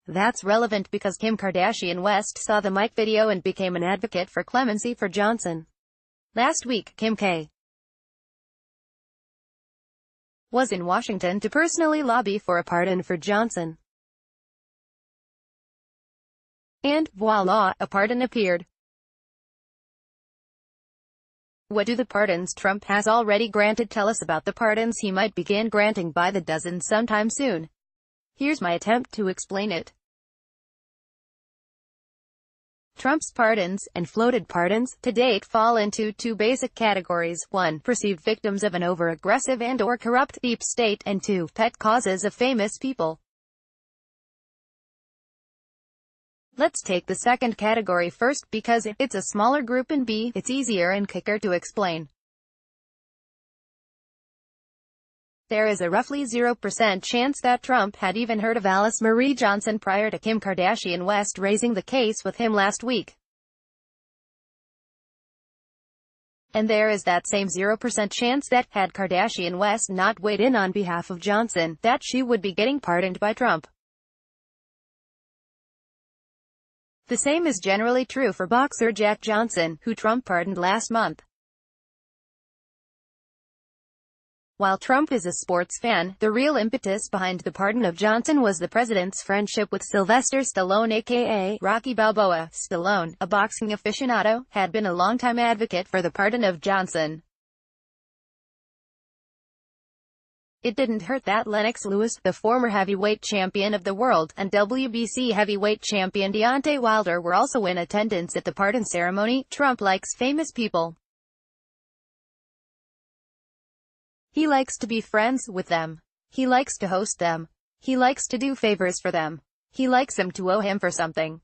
That's relevant because Kim Kardashian West saw the Mike video and became an advocate for clemency for Johnson. Last week, Kim K. was in Washington to personally lobby for a pardon for Johnson. And, voila, a pardon appeared. What do the pardons Trump has already granted tell us about the pardons he might begin granting by the dozen sometime soon? Here's my attempt to explain it. Trump's pardons, and floated pardons, to date fall into two basic categories: 1. Perceived victims of an over-aggressive and/or corrupt deep state, and 2. Pet causes of famous people. Let's take the second category first, because it's a smaller group and b, it's easier and quicker to explain. There is a roughly 0% chance that Trump had even heard of Alice Marie Johnson prior to Kim Kardashian West raising the case with him last week. And there is that same 0% chance that, had Kardashian West not weighed in on behalf of Johnson, that she would be getting pardoned by Trump. The same is generally true for boxer Jack Johnson, who Trump pardoned last month. While Trump is a sports fan, the real impetus behind the pardon of Johnson was the president's friendship with Sylvester Stallone aka Rocky Balboa. Stallone, a boxing aficionado, had been a longtime advocate for the pardon of Johnson. It didn't hurt that Lennox Lewis, the former heavyweight champion of the world, and WBC heavyweight champion Deontay Wilder were also in attendance at the pardon ceremony. Trump likes famous people. He likes to be friends with them. He likes to host them. He likes to do favors for them. He likes them to owe him for something.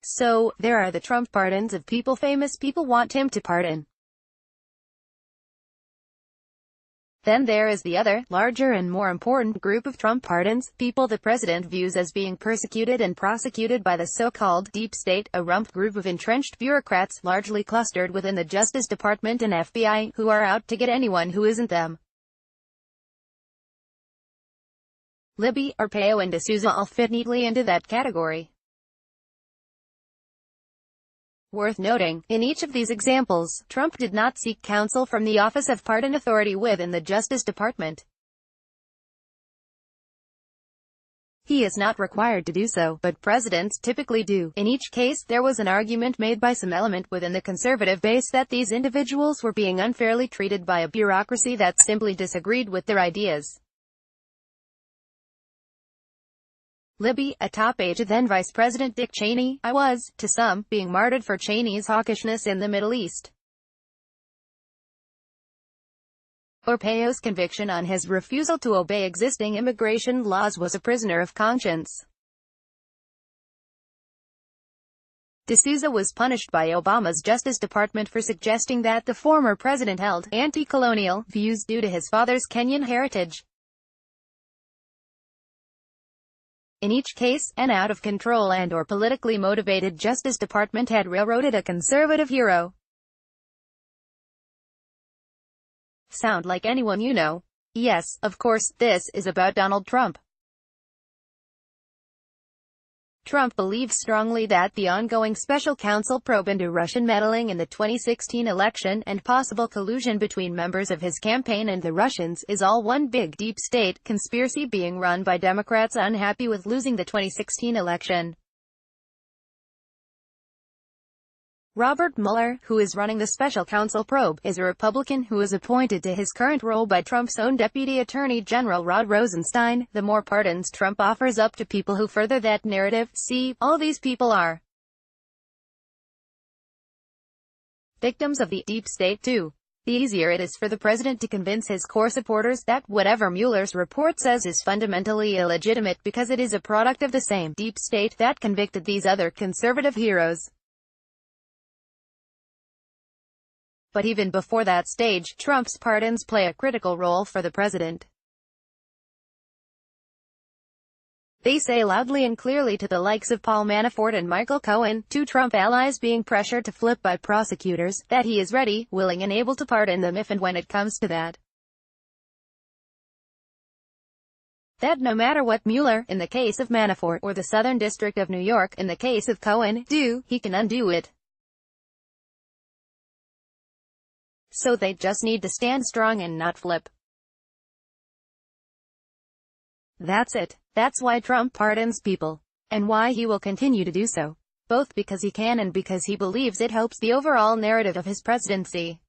So, there are the Trump pardons of people famous people want him to pardon. Then there is the other, larger and more important group of Trump pardons, people the president views as being persecuted and prosecuted by the so-called deep state, a rump group of entrenched bureaucrats, largely clustered within the Justice Department and FBI, who are out to get anyone who isn't them. Libby, Arpaio and D'Souza all fit neatly into that category. Worth noting, in each of these examples, Trump did not seek counsel from the Office of Pardon Authority within the Justice Department. He is not required to do so, but presidents typically do. In each case, there was an argument made by some element within the conservative base that these individuals were being unfairly treated by a bureaucracy that simply disagreed with their ideas. Libby, a top aide to then-Vice President Dick Cheney, was, to some, being martyred for Cheney's hawkishness in the Middle East. Arpaio's conviction on his refusal to obey existing immigration laws was a prisoner of conscience. D'Souza was punished by Obama's Justice Department for suggesting that the former president held anti-colonial views due to his father's Kenyan heritage. In each case, an out-of-control and/or politically motivated Justice Department had railroaded a conservative hero. Sound like anyone you know? Yes, of course, this is about Donald Trump. Trump believes strongly that the ongoing special counsel probe into Russian meddling in the 2016 election, and possible collusion between members of his campaign and the Russians, is all one big deep state conspiracy being run by Democrats unhappy with losing the 2016 election. Robert Mueller, who is running the special counsel probe, is a Republican who was appointed to his current role by Trump's own Deputy Attorney General Rod Rosenstein. The more pardons Trump offers up to people who further that narrative, see, all these people are victims of the deep state too. The easier it is for the president to convince his core supporters that whatever Mueller's report says is fundamentally illegitimate because it is a product of the same deep state that convicted these other conservative heroes. But even before that stage, Trump's pardons play a critical role for the president. They say loudly and clearly to the likes of Paul Manafort and Michael Cohen, two Trump allies being pressured to flip by prosecutors, that he is ready, willing and able to pardon them if and when it comes to that. that no matter what Mueller, in the case of Manafort, or the Southern District of New York, in the case of Cohen, do, he can undo it. So they just need to stand strong and not flip. That's it. That's why Trump pardons people. And why he will continue to do so. Both because he can and because he believes it helps the overall narrative of his presidency.